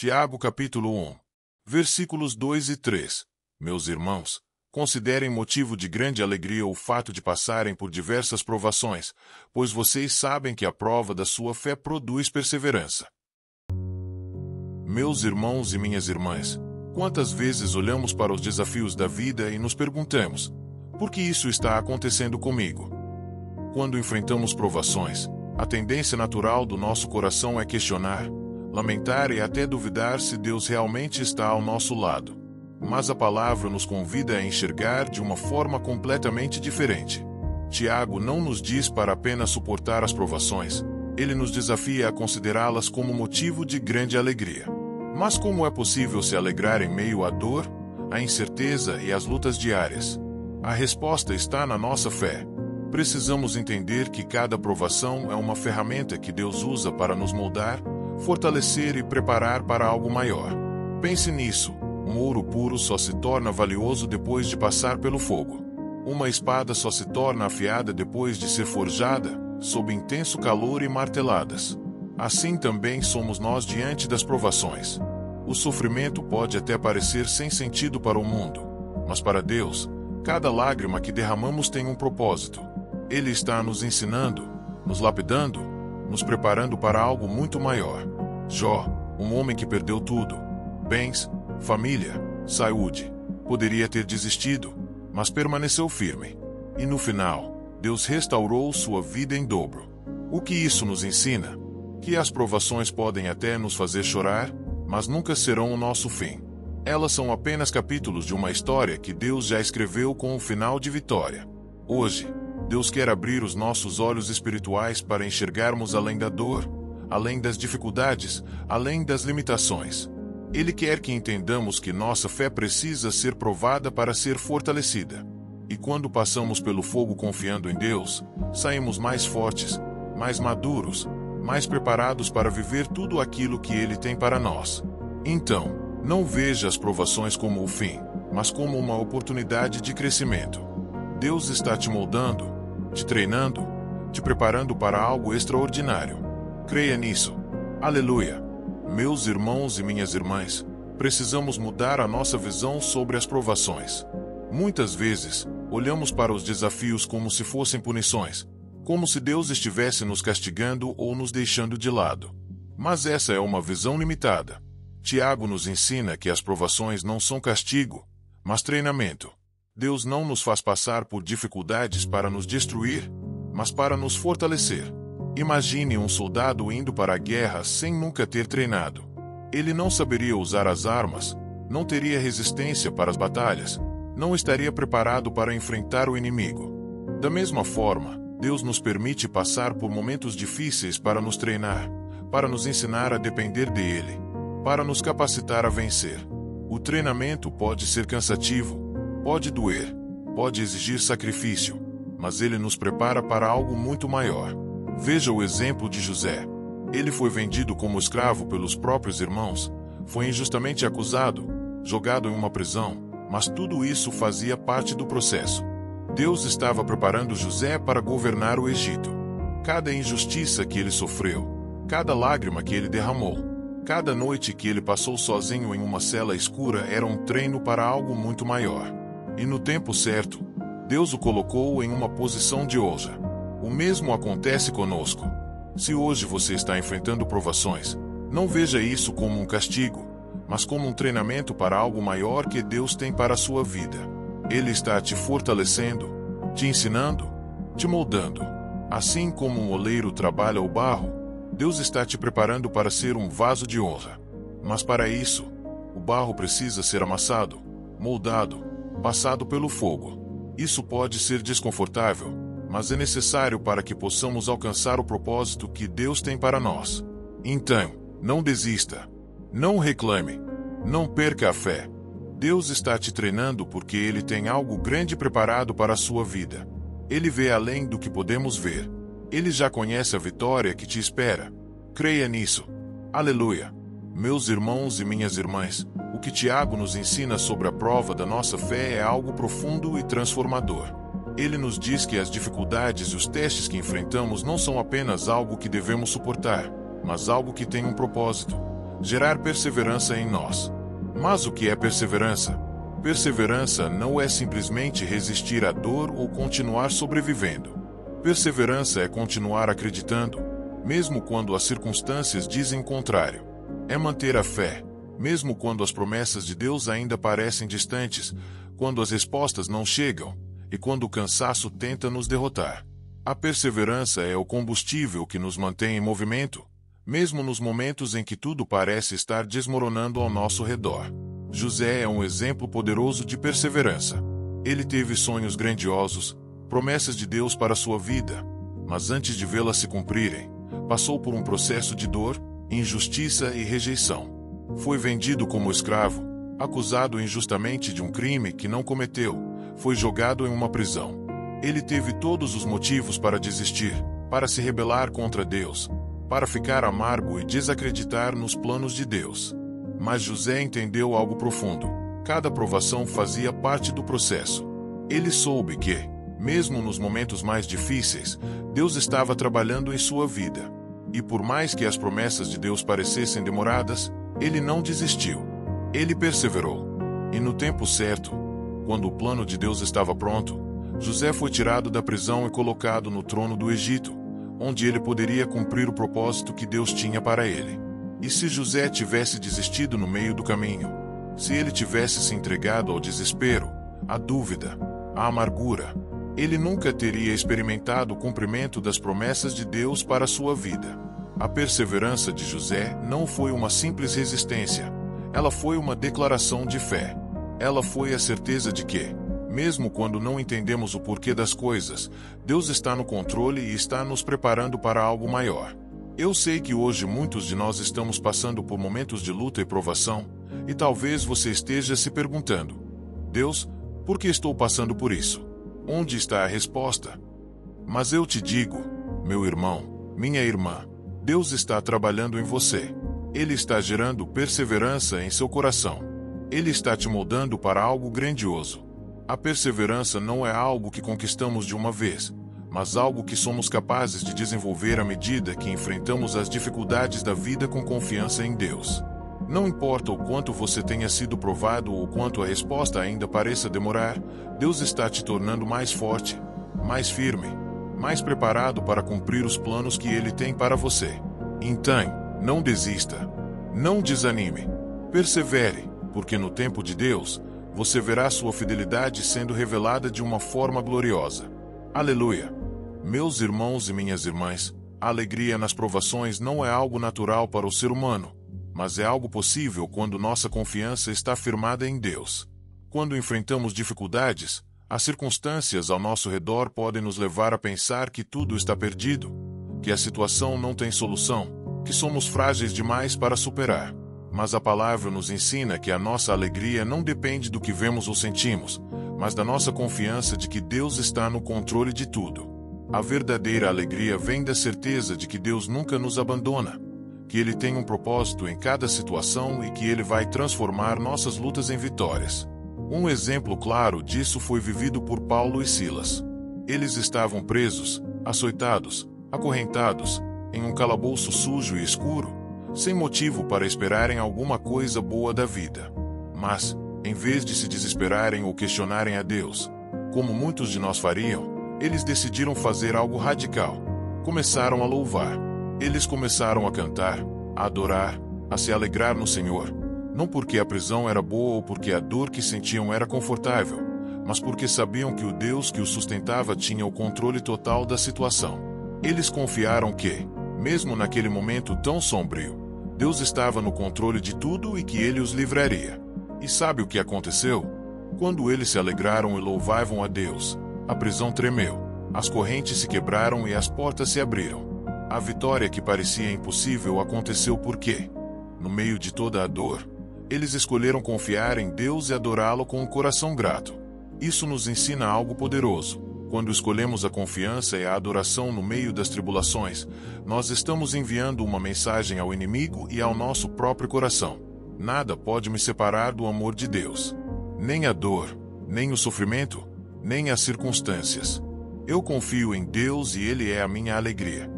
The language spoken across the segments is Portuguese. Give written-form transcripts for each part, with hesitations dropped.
Tiago capítulo 1, versículos 2 e 3. Meus irmãos, considerem motivo de grande alegria o fato de passarem por diversas provações, pois vocês sabem que a prova da sua fé produz perseverança. Meus irmãos e minhas irmãs, quantas vezes olhamos para os desafios da vida e nos perguntamos: por que isso está acontecendo comigo? Quando enfrentamos provações, a tendência natural do nosso coração é questionar, lamentar e até duvidar se Deus realmente está ao nosso lado. Mas a palavra nos convida a enxergar de uma forma completamente diferente. Tiago não nos diz para apenas suportar as provações, ele nos desafia a considerá-las como motivo de grande alegria. Mas como é possível se alegrar em meio à dor, à incerteza e às lutas diárias? A resposta está na nossa fé. Precisamos entender que cada provação é uma ferramenta que Deus usa para nos moldar, fortalecer e preparar para algo maior. Pense nisso. Um ouro puro só se torna valioso depois de passar pelo fogo. Uma espada só se torna afiada depois de ser forjada, sob intenso calor e marteladas. Assim também somos nós diante das provações. O sofrimento pode até parecer sem sentido para o mundo, mas para Deus, cada lágrima que derramamos tem um propósito. Ele está nos ensinando, nos lapidando, nos preparando para algo muito maior. Jó, um homem que perdeu tudo, bens, família, saúde, poderia ter desistido, mas permaneceu firme. E no final, Deus restaurou sua vida em dobro. O que isso nos ensina? Que as provações podem até nos fazer chorar, mas nunca serão o nosso fim. Elas são apenas capítulos de uma história que Deus já escreveu com um final de vitória. Hoje, Deus quer abrir os nossos olhos espirituais para enxergarmos além da dor, além das dificuldades, além das limitações. Ele quer que entendamos que nossa fé precisa ser provada para ser fortalecida. E quando passamos pelo fogo confiando em Deus, saímos mais fortes, mais maduros, mais preparados para viver tudo aquilo que Ele tem para nós. Então, não veja as provações como o fim, mas como uma oportunidade de crescimento. Deus está te moldando, te treinando, te preparando para algo extraordinário. Creia nisso. Aleluia! Meus irmãos e minhas irmãs, precisamos mudar a nossa visão sobre as provações. Muitas vezes, olhamos para os desafios como se fossem punições, como se Deus estivesse nos castigando ou nos deixando de lado. Mas essa é uma visão limitada. Tiago nos ensina que as provações não são castigo, mas treinamento. Deus não nos faz passar por dificuldades para nos destruir, mas para nos fortalecer. Imagine um soldado indo para a guerra sem nunca ter treinado. Ele não saberia usar as armas, não teria resistência para as batalhas, não estaria preparado para enfrentar o inimigo. Da mesma forma, Deus nos permite passar por momentos difíceis para nos treinar, para nos ensinar a depender dele, para nos capacitar a vencer. O treinamento pode ser cansativo, pode doer, pode exigir sacrifício, mas ele nos prepara para algo muito maior. Veja o exemplo de José. Ele foi vendido como escravo pelos próprios irmãos, foi injustamente acusado, jogado em uma prisão, mas tudo isso fazia parte do processo. Deus estava preparando José para governar o Egito. Cada injustiça que ele sofreu, cada lágrima que ele derramou, cada noite que ele passou sozinho em uma cela escura era um treino para algo muito maior. E no tempo certo, Deus o colocou em uma posição de honra. O mesmo acontece conosco. Se hoje você está enfrentando provações, não veja isso como um castigo, mas como um treinamento para algo maior que Deus tem para a sua vida. Ele está te fortalecendo, te ensinando, te moldando. Assim como um oleiro trabalha o barro, Deus está te preparando para ser um vaso de honra. Mas para isso, o barro precisa ser amassado, moldado, passado pelo fogo. Isso pode ser desconfortável, mas é necessário para que possamos alcançar o propósito que Deus tem para nós. Então, não desista. Não reclame. Não perca a fé. Deus está te treinando porque Ele tem algo grande preparado para a sua vida. Ele vê além do que podemos ver. Ele já conhece a vitória que te espera. Creia nisso. Aleluia! Meus irmãos e minhas irmãs, o que Tiago nos ensina sobre a prova da nossa fé é algo profundo e transformador. Ele nos diz que as dificuldades e os testes que enfrentamos não são apenas algo que devemos suportar, mas algo que tem um propósito, gerar perseverança em nós. Mas o que é perseverança? Perseverança não é simplesmente resistir à dor ou continuar sobrevivendo. Perseverança é continuar acreditando, mesmo quando as circunstâncias dizem o contrário. É manter a fé, mesmo quando as promessas de Deus ainda parecem distantes, quando as respostas não chegam, e quando o cansaço tenta nos derrotar. A perseverança é o combustível que nos mantém em movimento, mesmo nos momentos em que tudo parece estar desmoronando ao nosso redor. José é um exemplo poderoso de perseverança. Ele teve sonhos grandiosos, promessas de Deus para sua vida, mas antes de vê-las se cumprirem, passou por um processo de dor, injustiça e rejeição. Foi vendido como escravo, acusado injustamente de um crime que não cometeu, foi jogado em uma prisão. Ele teve todos os motivos para desistir, para se rebelar contra Deus, para ficar amargo e desacreditar nos planos de Deus. Mas José entendeu algo profundo. Cada provação fazia parte do processo. Ele soube que, mesmo nos momentos mais difíceis, Deus estava trabalhando em sua vida. E por mais que as promessas de Deus parecessem demoradas, ele não desistiu. Ele perseverou. E no tempo certo, quando o plano de Deus estava pronto, José foi tirado da prisão e colocado no trono do Egito, onde ele poderia cumprir o propósito que Deus tinha para ele. E se José tivesse desistido no meio do caminho? Se ele tivesse se entregado ao desespero, à dúvida, à amargura, ele nunca teria experimentado o cumprimento das promessas de Deus para a sua vida. A perseverança de José não foi uma simples resistência, ela foi uma declaração de fé. Ela foi a certeza de que, mesmo quando não entendemos o porquê das coisas, Deus está no controle e está nos preparando para algo maior. Eu sei que hoje muitos de nós estamos passando por momentos de luta e provação, e talvez você esteja se perguntando: Deus, por que estou passando por isso? Onde está a resposta? Mas eu te digo, meu irmão, minha irmã, Deus está trabalhando em você. Ele está gerando perseverança em seu coração. Ele está te moldando para algo grandioso. A perseverança não é algo que conquistamos de uma vez, mas algo que somos capazes de desenvolver à medida que enfrentamos as dificuldades da vida com confiança em Deus. Não importa o quanto você tenha sido provado ou quanto a resposta ainda pareça demorar, Deus está te tornando mais forte, mais firme, mais preparado para cumprir os planos que Ele tem para você. Então, não desista. Não desanime. Persevere, porque no tempo de Deus, você verá sua fidelidade sendo revelada de uma forma gloriosa. Aleluia! Meus irmãos e minhas irmãs, a alegria nas provações não é algo natural para o ser humano, mas é algo possível quando nossa confiança está firmada em Deus. Quando enfrentamos dificuldades, as circunstâncias ao nosso redor podem nos levar a pensar que tudo está perdido, que a situação não tem solução, que somos frágeis demais para superar. Mas a palavra nos ensina que a nossa alegria não depende do que vemos ou sentimos, mas da nossa confiança de que Deus está no controle de tudo. A verdadeira alegria vem da certeza de que Deus nunca nos abandona, que Ele tem um propósito em cada situação e que Ele vai transformar nossas lutas em vitórias. Um exemplo claro disso foi vivido por Paulo e Silas. Eles estavam presos, açoitados, acorrentados, em um calabouço sujo e escuro, sem motivo para esperarem alguma coisa boa da vida. Mas, em vez de se desesperarem ou questionarem a Deus, como muitos de nós fariam, eles decidiram fazer algo radical. Começaram a louvar. Eles começaram a cantar, a adorar, a se alegrar no Senhor, não porque a prisão era boa ou porque a dor que sentiam era confortável, mas porque sabiam que o Deus que os sustentava tinha o controle total da situação. Eles confiaram que, mesmo naquele momento tão sombrio, Deus estava no controle de tudo e que Ele os livraria. E sabe o que aconteceu? Quando eles se alegraram e louvavam a Deus, a prisão tremeu, as correntes se quebraram e as portas se abriram. A vitória que parecia impossível aconteceu porque, no meio de toda a dor, eles escolheram confiar em Deus e adorá-lo com um coração grato. Isso nos ensina algo poderoso. Quando escolhemos a confiança e a adoração no meio das tribulações, nós estamos enviando uma mensagem ao inimigo e ao nosso próprio coração. Nada pode me separar do amor de Deus. Nem a dor, nem o sofrimento, nem as circunstâncias. Eu confio em Deus e Ele é a minha alegria.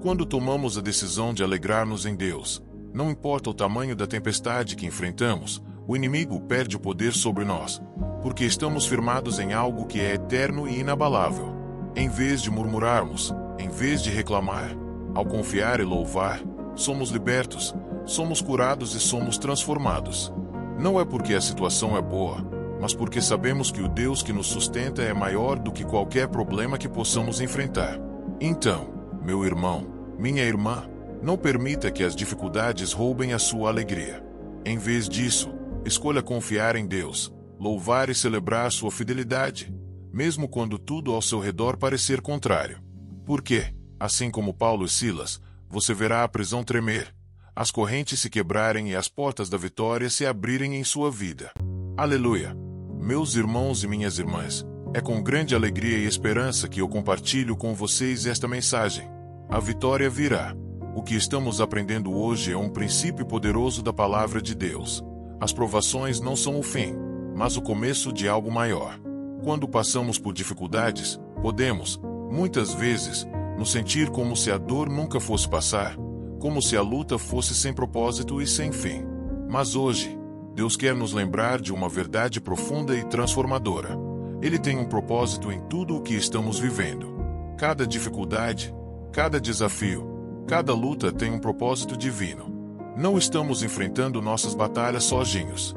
Quando tomamos a decisão de alegrar-nos em Deus, Não importa o tamanho da tempestade que enfrentamos, o inimigo perde o poder sobre nós, porque estamos firmados em algo que é eterno e inabalável. Em vez de murmurarmos, em vez de reclamar, ao confiar e louvar, somos libertos, somos curados e somos transformados. Não é porque a situação é boa, mas porque sabemos que o Deus que nos sustenta é maior do que qualquer problema que possamos enfrentar. Então, meu irmão, minha irmã, não permita que as dificuldades roubem a sua alegria. Em vez disso, escolha confiar em Deus, louvar e celebrar sua fidelidade, mesmo quando tudo ao seu redor parecer contrário. Porque, assim como Paulo e Silas, você verá a prisão tremer, as correntes se quebrarem e as portas da vitória se abrirem em sua vida. Aleluia! Meus irmãos e minhas irmãs, é com grande alegria e esperança que eu compartilho com vocês esta mensagem. A vitória virá. O que estamos aprendendo hoje é um princípio poderoso da palavra de Deus. As provações não são o fim, mas o começo de algo maior. Quando passamos por dificuldades, podemos, muitas vezes, nos sentir como se a dor nunca fosse passar, como se a luta fosse sem propósito e sem fim. Mas hoje, Deus quer nos lembrar de uma verdade profunda e transformadora. Ele tem um propósito em tudo o que estamos vivendo. Cada dificuldade, cada desafio, cada luta tem um propósito divino. Não estamos enfrentando nossas batalhas sozinhos.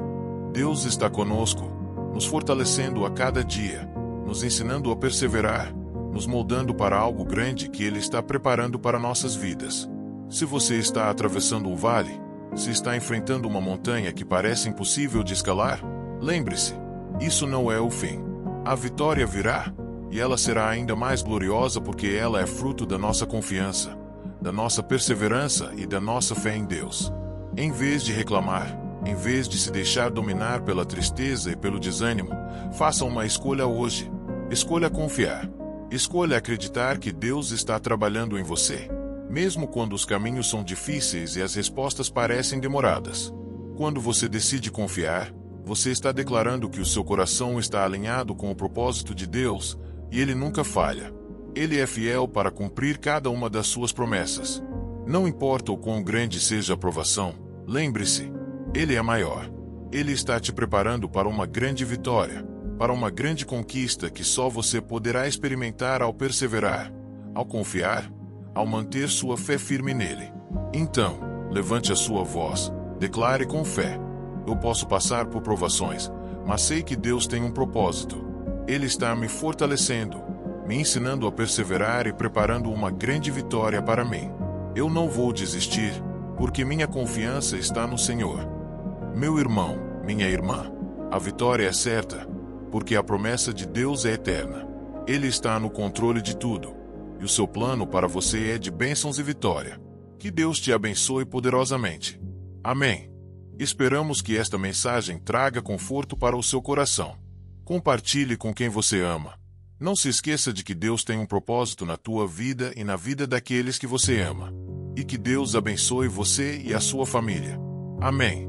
Deus está conosco, nos fortalecendo a cada dia, nos ensinando a perseverar, nos moldando para algo grande que Ele está preparando para nossas vidas. Se você está atravessando um vale, se está enfrentando uma montanha que parece impossível de escalar, lembre-se, isso não é o fim. A vitória virá, e ela será ainda mais gloriosa porque ela é fruto da nossa confiança, da nossa perseverança e da nossa fé em Deus. Em vez de reclamar, em vez de se deixar dominar pela tristeza e pelo desânimo, faça uma escolha hoje. Escolha confiar. Escolha acreditar que Deus está trabalhando em você, mesmo quando os caminhos são difíceis e as respostas parecem demoradas. Quando você decide confiar, você está declarando que o seu coração está alinhado com o propósito de Deus, e Ele nunca falha. Ele é fiel para cumprir cada uma das suas promessas. Não importa o quão grande seja a provação, lembre-se, Ele é maior. Ele está te preparando para uma grande vitória, para uma grande conquista que só você poderá experimentar ao perseverar, ao confiar, ao manter sua fé firme nele. Então, levante a sua voz, declare com fé: eu posso passar por provações, mas sei que Deus tem um propósito. Ele está me fortalecendo, me ensinando a perseverar e preparando uma grande vitória para mim. Eu não vou desistir, porque minha confiança está no Senhor. Meu irmão, minha irmã, a vitória é certa, porque a promessa de Deus é eterna. Ele está no controle de tudo. E o seu plano para você é de bênçãos e vitória. Que Deus te abençoe poderosamente. Amém. Esperamos que esta mensagem traga conforto para o seu coração. Compartilhe com quem você ama. Não se esqueça de que Deus tem um propósito na tua vida e na vida daqueles que você ama. E que Deus abençoe você e a sua família. Amém.